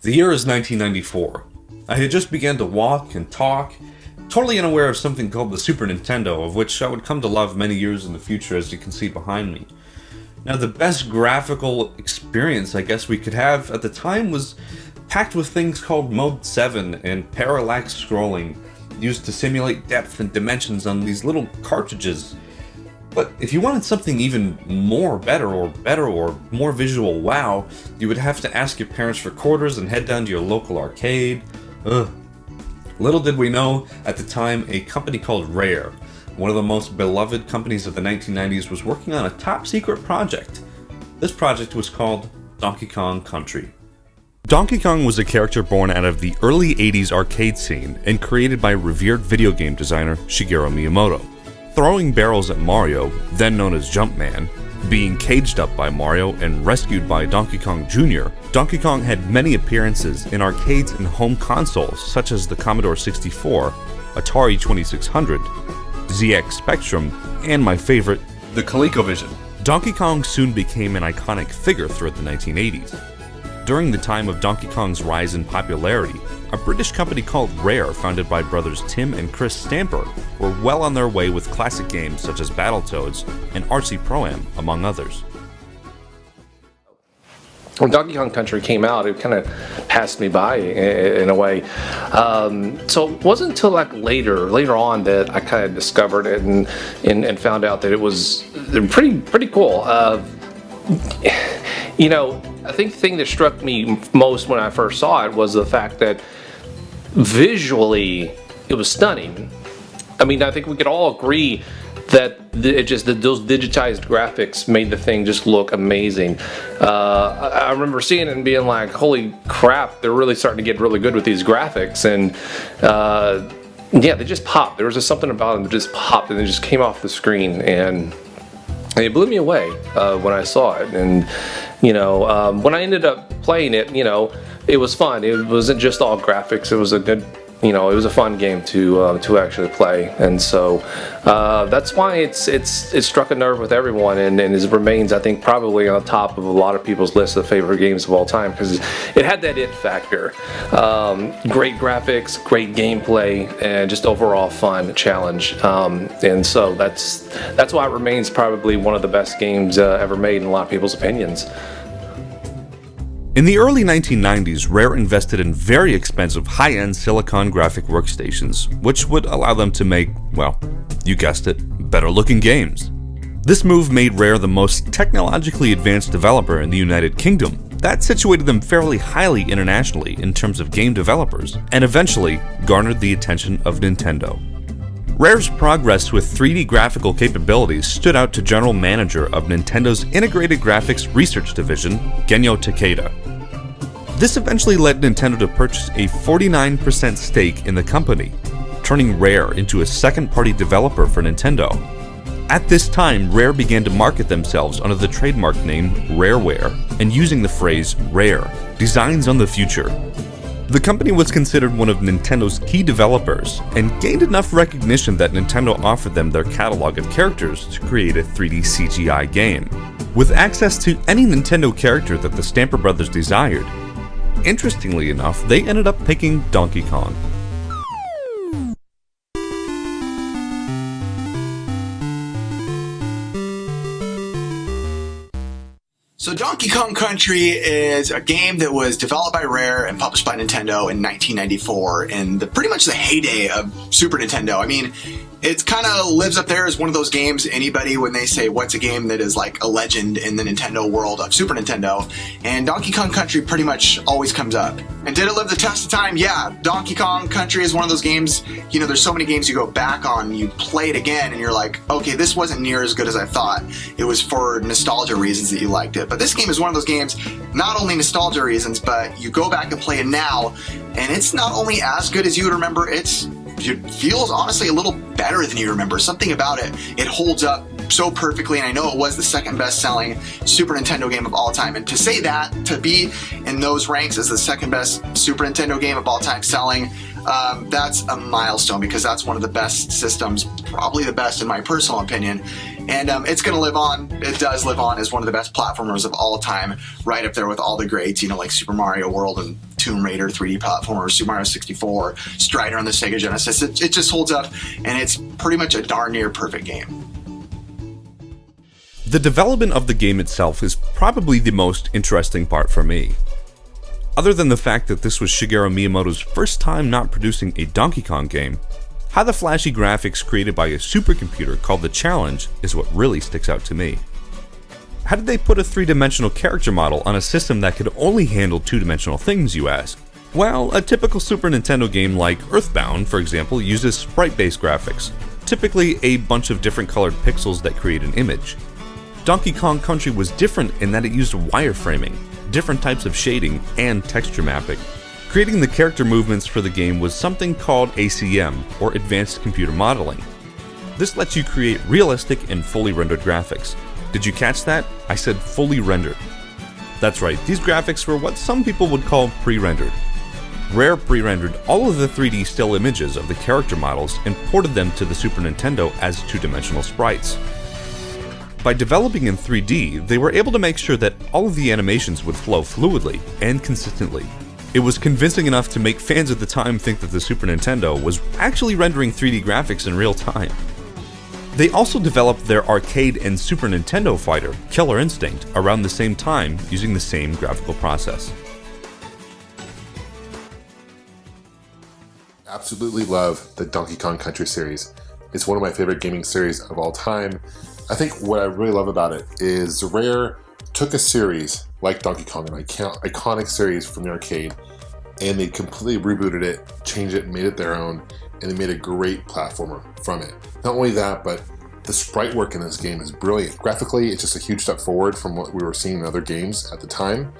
The year is 1994. I had just begun to walk and talk, totally unaware of something called the Super Nintendo, of which I would come to love many years in the future, as you can see behind me. Now, the best graphical experience I guess we could have at the time was packed with things called Mode 7 and parallax scrolling, used to simulate depth and dimensions on these little cartridges. But if you wanted something even better or more visual wow, you would have to ask your parents for quarters and head down to your local arcade. Ugh. Little did we know, at the time, a company called Rare, one of the most beloved companies of the 1990s, was working on a top-secret project. This project was called Donkey Kong Country. Donkey Kong was a character born out of the early 80s arcade scene and created by revered video game designer Shigeru Miyamoto. Throwing barrels at Mario, then known as Jumpman, being caged up by Mario and rescued by Donkey Kong Jr., Donkey Kong had many appearances in arcades and home consoles such as the Commodore 64, Atari 2600, ZX Spectrum, and my favorite, the ColecoVision. Donkey Kong soon became an iconic figure throughout the 1980s. During the time of Donkey Kong's rise in popularity, a British company called Rare, founded by brothers Tim and Chris Stamper, were well on their way with classic games such as Battletoads and RC Pro-Am, among others. When Donkey Kong Country came out, it kind of passed me by in a way. So it wasn't until later on that I kind of discovered it and found out that it was pretty cool. I think the thing that struck me most when I first saw it was the fact that visually it was stunning. I mean, I think we could all agree that those digitized graphics made the thing just look amazing. I remember seeing it and being like, holy crap, they're really starting to get really good with these graphics. And yeah, they just popped. There was just something about them that just popped and they just came off the screen. And it blew me away when I saw it. And when I ended up playing it, it was fun. It wasn't just all graphics. It was a good, it was a fun game to actually play. And so that's why it struck a nerve with everyone, and it remains, I think, probably on the top of a lot of people's list of favorite games of all time, because it had that it factor. Great graphics, great gameplay, and just overall fun challenge. And so that's why it remains probably one of the best games ever made in a lot of people's opinions. In the early 1990s, Rare invested in very expensive high-end silicon graphic workstations, which would allow them to make, well, you guessed it, better-looking games. This move made Rare the most technologically advanced developer in the United Kingdom. That situated them fairly highly internationally in terms of game developers, and eventually garnered the attention of Nintendo. Rare's progress with 3D graphical capabilities stood out to General Manager of Nintendo's Integrated Graphics Research Division, Genyo Takeda. This eventually led Nintendo to purchase a 49% stake in the company, turning Rare into a second-party developer for Nintendo. At this time, Rare began to market themselves under the trademark name Rareware and using the phrase Rare, designs on the future. The company was considered one of Nintendo's key developers and gained enough recognition that Nintendo offered them their catalog of characters to create a 3D CGI game, with access to any Nintendo character that the Stamper Brothers desired. Interestingly enough, they ended up picking Donkey Kong. So Donkey Kong Country is a game that was developed by Rare and published by Nintendo in 1994 in pretty much the heyday of Super Nintendo. I mean, it kind of lives up there as one of those games anybody, when they say what's a game that is like a legend in the Nintendo world of Super Nintendo, and Donkey Kong Country pretty much always comes up. And did it live the test of time? Yeah, Donkey Kong Country is one of those games, there's so many games you go back on, you play it again, and you're like, okay, this wasn't near as good as I thought. It was for nostalgia reasons that you liked it. But this game is one of those games, not only nostalgia reasons, but you go back and play it now, and it's not only as good as you would remember, it feels honestly a little better than you remember. Something about it, it holds up so perfectly, and I know it was the second best selling Super Nintendo game of all time, and to say that, to be in those ranks as the second best Super Nintendo game of all time selling, that's a milestone, because that's one of the best systems, probably the best in my personal opinion. And it's going to live on. It does live on as one of the best platformers of all time, right up there with all the greats, like Super Mario World and Tomb Raider 3D platformer, Super Mario 64, Strider on the Sega Genesis. It just holds up, and it's pretty much a darn near perfect game. The development of the game itself is probably the most interesting part for me. Other than the fact that this was Shigeru Miyamoto's first time not producing a Donkey Kong game, how the flashy graphics created by a supercomputer called the Challenge is what really sticks out to me. How did they put a three-dimensional character model on a system that could only handle two-dimensional things, you ask? Well, a typical Super Nintendo game like Earthbound, for example, uses sprite-based graphics, typically a bunch of different colored pixels that create an image. Donkey Kong Country was different in that it used wireframing, different types of shading, and texture mapping. Creating the character movements for the game was something called ACM, or Advanced Computer Modeling. This lets you create realistic and fully rendered graphics. Did you catch that? I said fully rendered. That's right, these graphics were what some people would call pre-rendered. Rare pre-rendered all of the 3D still images of the character models and ported them to the Super Nintendo as two-dimensional sprites. By developing in 3D, they were able to make sure that all of the animations would flow fluidly and consistently. It was convincing enough to make fans at the time think that the Super Nintendo was actually rendering 3D graphics in real time. They also developed their arcade and Super Nintendo fighter, Killer Instinct, around the same time using the same graphical process. Absolutely love the Donkey Kong Country series. It's one of my favorite gaming series of all time. I think what I really love about it is Rare took a series like Donkey Kong, an iconic series from the arcade, and they completely rebooted it, changed it, made it their own, and they made a great platformer from it. Not only that, but the sprite work in this game is brilliant. Graphically, it's just a huge step forward from what we were seeing in other games at the time.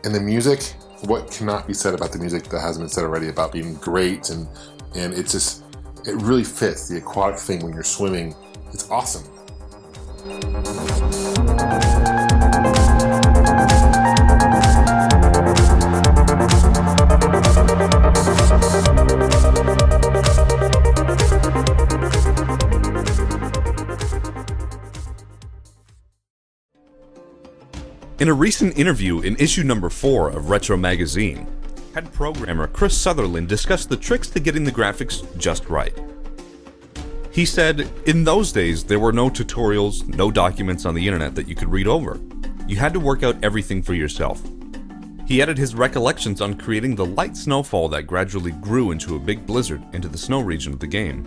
And the music, what cannot be said about the music that hasn't been said already about being great, and it's just, it really fits the aquatic thing when you're swimming. It's awesome. In a recent interview in issue number 4 of Retro Magazine, head programmer Chris Sutherland discussed the tricks to getting the graphics just right. He said, in those days, there were no tutorials, no documents on the internet that you could read over. You had to work out everything for yourself. He added his recollections on creating the light snowfall that gradually grew into a big blizzard into the snow region of the game.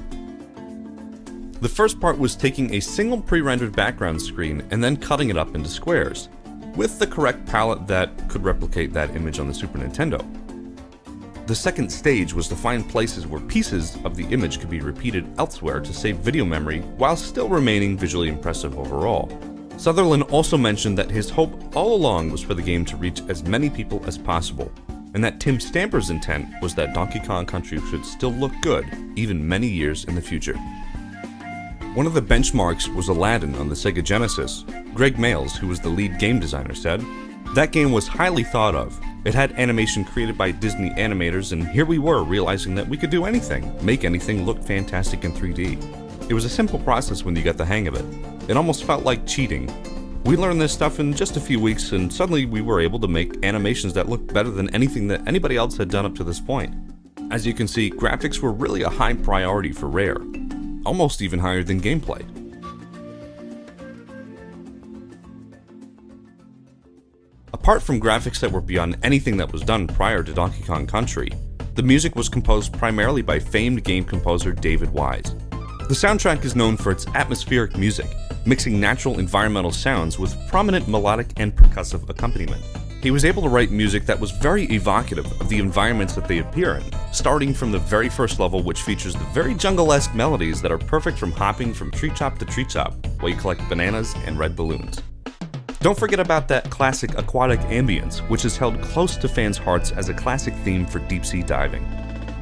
The first part was taking a single pre-rendered background screen and then cutting it up into squares, with the correct palette that could replicate that image on the Super Nintendo. The second stage was to find places where pieces of the image could be repeated elsewhere to save video memory while still remaining visually impressive overall. Sutherland also mentioned that his hope all along was for the game to reach as many people as possible, and that Tim Stamper's intent was that Donkey Kong Country should still look good even many years in the future. One of the benchmarks was Aladdin on the Sega Genesis. Greg Mayles, who was the lead game designer, said, "That game was highly thought of. It had animation created by Disney animators, and here we were realizing that we could do anything, make anything look fantastic in 3D. It was a simple process when you got the hang of it. It almost felt like cheating. We learned this stuff in just a few weeks, and suddenly we were able to make animations that looked better than anything that anybody else had done up to this point." As you can see, graphics were really a high priority for Rare, almost even higher than gameplay. Apart from graphics that were beyond anything that was done prior to Donkey Kong Country, the music was composed primarily by famed game composer David Wise. The soundtrack is known for its atmospheric music, mixing natural environmental sounds with prominent melodic and percussive accompaniment. He was able to write music that was very evocative of the environments that they appear in, starting from the very first level, which features the very jungle-esque melodies that are perfect from hopping from tree top to tree top while you collect bananas and red balloons. Don't forget about that classic aquatic ambience, which is held close to fans' hearts as a classic theme for deep-sea diving.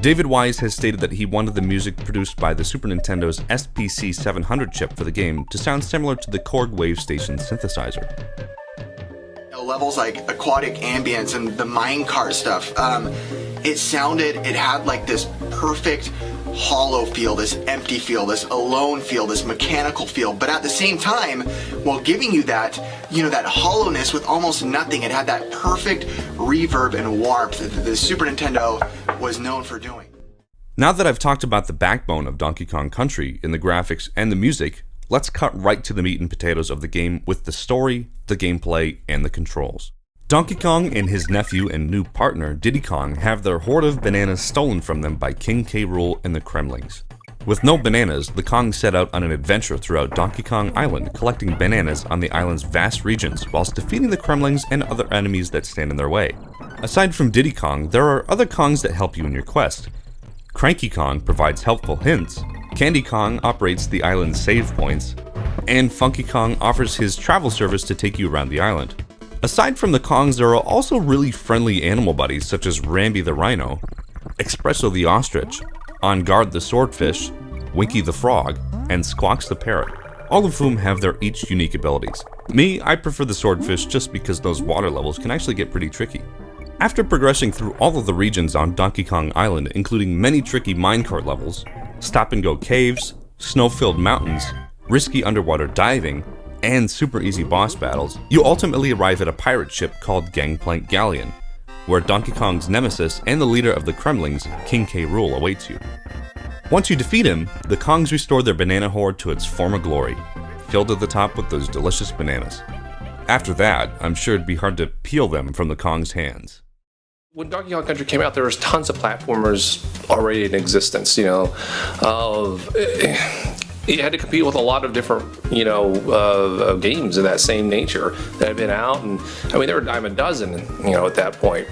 David Wise has stated that he wanted the music produced by the Super Nintendo's SPC 700 chip for the game to sound similar to the Korg Wave Station synthesizer. Levels like aquatic ambience and the minecart stuff, it had like this perfect hollow feel, this empty feel, this alone feel, this mechanical feel, but at the same time, while giving you that, you know, that hollowness with almost nothing, it had that perfect reverb and warmth that the Super Nintendo was known for doing. Now that I've talked about the backbone of Donkey Kong Country in the graphics and the music, let's cut right to the meat and potatoes of the game with the story, the gameplay, and the controls. Donkey Kong and his nephew and new partner, Diddy Kong, have their hoard of bananas stolen from them by King K. Rool and the Kremlings. With no bananas, the Kongs set out on an adventure throughout Donkey Kong Island, collecting bananas on the island's vast regions, whilst defeating the Kremlings and other enemies that stand in their way. Aside from Diddy Kong, there are other Kongs that help you in your quest. Cranky Kong provides helpful hints, Candy Kong operates the island's save points, and Funky Kong offers his travel service to take you around the island. Aside from the Kongs, there are also really friendly animal buddies such as Rambi the Rhino, Espresso the Ostrich, On Guard the Swordfish, Winky the Frog, and Squawks the Parrot, all of whom have their each unique abilities. Me, I prefer the Swordfish just because those water levels can actually get pretty tricky. After progressing through all of the regions on Donkey Kong Island, including many tricky minecart levels, stop-and-go caves, snow-filled mountains, risky underwater diving, and super easy boss battles, you ultimately arrive at a pirate ship called Gangplank Galleon, where Donkey Kong's nemesis and the leader of the Kremlings, King K. Rool, awaits you. Once you defeat him, the Kongs restore their banana hoard to its former glory, filled to the top with those delicious bananas. After that, I'm sure it'd be hard to peel them from the Kongs' hands. When Donkey Kong Country came out, there was tons of platformers already in existence, you know. It had to compete with a lot of different, you know, games of that same nature that had been out, and I mean there were a dime a dozen, you know, at that point.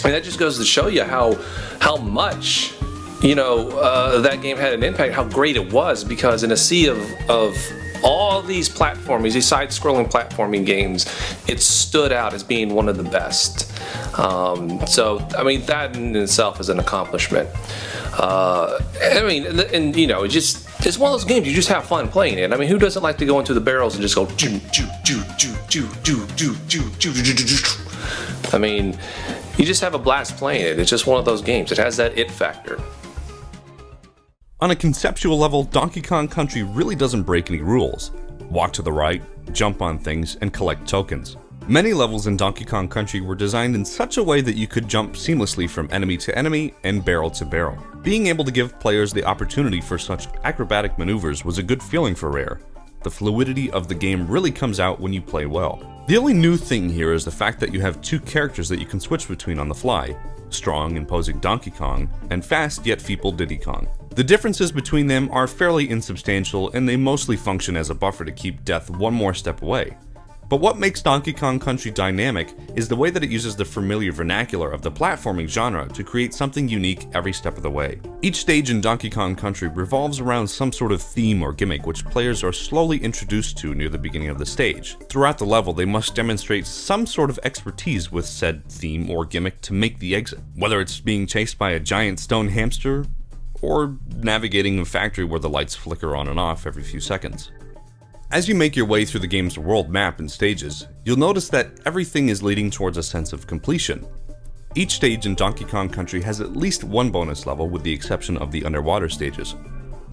And that just goes to show you how much, you know, that game had an impact, how great it was, because in a sea of all these platforming, these side-scrolling platforming games, it stood out as being one of the best. So I mean that in itself is an accomplishment. I mean, and you know, it's one of those games you just have fun playing it. I mean, who doesn't like to go into the barrels and just go choo choo choo choo choo choo choo choo choo. I mean, you just have a blast playing it. It's just one of those games. It has that it factor. On a conceptual level, Donkey Kong Country really doesn't break any rules. Walk to the right, jump on things, and collect tokens. Many levels in Donkey Kong Country were designed in such a way that you could jump seamlessly from enemy to enemy and barrel to barrel. Being able to give players the opportunity for such acrobatic maneuvers was a good feeling for Rare. The fluidity of the game really comes out when you play well. The only new thing here is the fact that you have two characters that you can switch between on the fly: strong, imposing Donkey Kong, and fast yet feeble Diddy Kong. The differences between them are fairly insubstantial, and they mostly function as a buffer to keep death one more step away. But what makes Donkey Kong Country dynamic is the way that it uses the familiar vernacular of the platforming genre to create something unique every step of the way. Each stage in Donkey Kong Country revolves around some sort of theme or gimmick which players are slowly introduced to near the beginning of the stage. Throughout the level, they must demonstrate some sort of expertise with said theme or gimmick to make the exit, whether it's being chased by a giant stone hamster or navigating a factory where the lights flicker on and off every few seconds. As you make your way through the game's world map and stages, you'll notice that everything is leading towards a sense of completion. Each stage in Donkey Kong Country has at least one bonus level, with the exception of the underwater stages.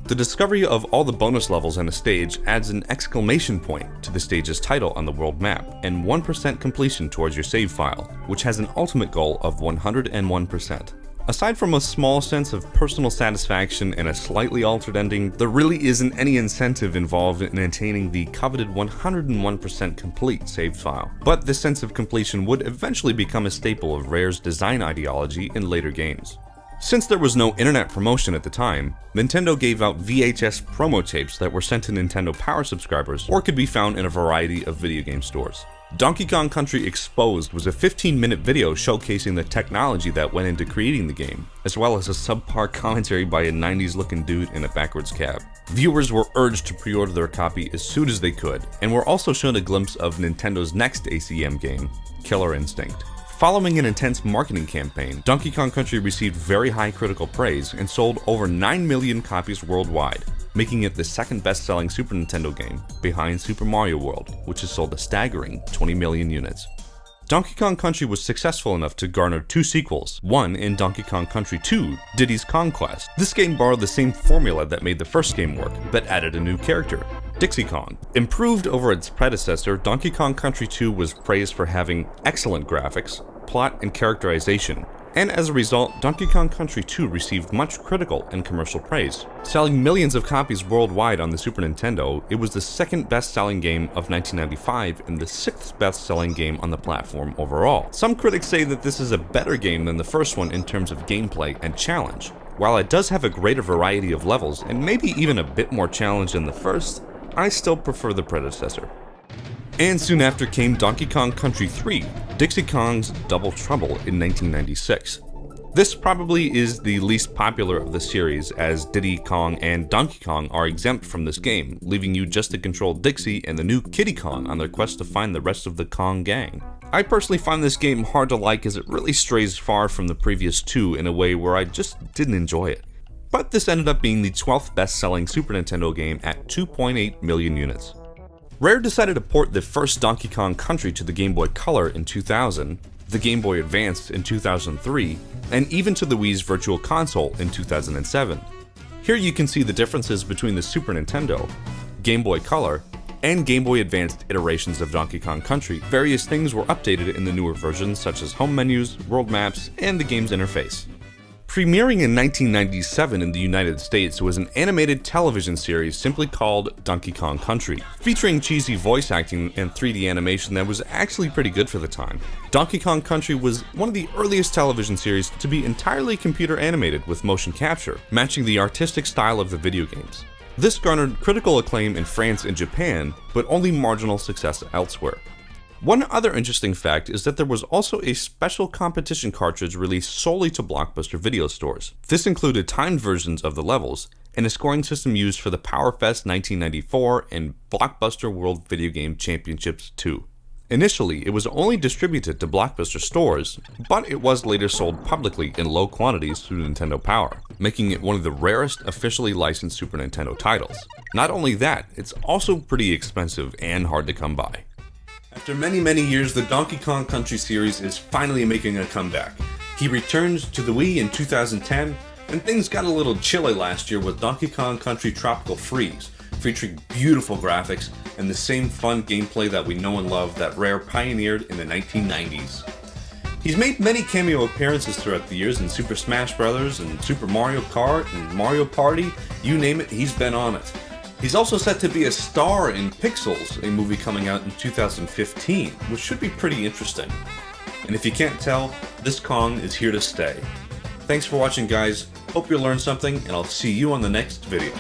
The discovery of all the bonus levels in a stage adds an exclamation point to the stage's title on the world map, and 1% completion towards your save file, which has an ultimate goal of 101%. Aside from a small sense of personal satisfaction and a slightly altered ending, there really isn't any incentive involved in attaining the coveted 101% complete save file. But this sense of completion would eventually become a staple of Rare's design ideology in later games. Since there was no internet promotion at the time, Nintendo gave out VHS promo tapes that were sent to Nintendo Power subscribers or could be found in a variety of video game stores. Donkey Kong Country Exposed was a 15-minute video showcasing the technology that went into creating the game, as well as a subpar commentary by a 90s-looking dude in a backwards cab. Viewers were urged to pre-order their copy as soon as they could, and were also shown a glimpse of Nintendo's next ACM game, Killer Instinct. Following an intense marketing campaign, Donkey Kong Country received very high critical praise and sold over 9 million copies worldwide, making it the second best-selling Super Nintendo game, behind Super Mario World, which has sold a staggering 20 million units. Donkey Kong Country was successful enough to garner 2 sequels, one in Donkey Kong Country 2, Diddy's Conquest. This game borrowed the same formula that made the first game work, but added a new character, Dixie Kong. Improved over its predecessor, Donkey Kong Country 2 was praised for having excellent graphics, plot, and characterization, and as a result, Donkey Kong Country 2 received much critical and commercial praise. Selling millions of copies worldwide on the Super Nintendo, it was the second best-selling game of 1995 and the 6th best-selling game on the platform overall. Some critics say that this is a better game than the first one in terms of gameplay and challenge. While it does have a greater variety of levels and maybe even a bit more challenge than the first, I still prefer the predecessor. And soon after came Donkey Kong Country 3, Dixie Kong's Double Trouble in 1996. This probably is the least popular of the series, as Diddy Kong and Donkey Kong are exempt from this game, leaving you just to control Dixie and the new Kiddy Kong on their quest to find the rest of the Kong gang. I personally find this game hard to like as it really strays far from the previous 2 in a way where I just didn't enjoy it. But this ended up being the 12th best-selling Super Nintendo game at 2.8 million units. Rare decided to port the first Donkey Kong Country to the Game Boy Color in 2000, the Game Boy Advance in 2003, and even to the Wii's Virtual Console in 2007. Here you can see the differences between the Super Nintendo, Game Boy Color, and Game Boy Advanced iterations of Donkey Kong Country. Various things were updated in the newer versions, such as home menus, world maps, and the game's interface. Premiering in 1997 in the United States was an animated television series simply called Donkey Kong Country, featuring cheesy voice acting and 3D animation that was actually pretty good for the time. Donkey Kong Country was one of the earliest television series to be entirely computer animated with motion capture, matching the artistic style of the video games. This garnered critical acclaim in France and Japan, but only marginal success elsewhere. One other interesting fact is that there was also a special competition cartridge released solely to Blockbuster video stores. This included timed versions of the levels, and a scoring system used for the PowerFest 1994 and Blockbuster World Video Game Championships 2. Initially, it was only distributed to Blockbuster stores, but it was later sold publicly in low quantities through Nintendo Power, making it one of the rarest officially licensed Super Nintendo titles. Not only that, it's also pretty expensive and hard to come by. After many years, the Donkey Kong Country series is finally making a comeback. He returned to the Wii in 2010, and things got a little chilly last year with Donkey Kong Country Tropical Freeze, featuring beautiful graphics and the same fun gameplay that we know and love that Rare pioneered in the 1990s. He's made many cameo appearances throughout the years in Super Smash Bros. And Super Mario Kart and Mario Party, you name it, he's been on it. He's also set to be a star in Pixels, a movie coming out in 2015, which should be pretty interesting. And if you can't tell, this Kong is here to stay. Thanks for watching, guys. Hope you learned something, and I'll see you on the next video.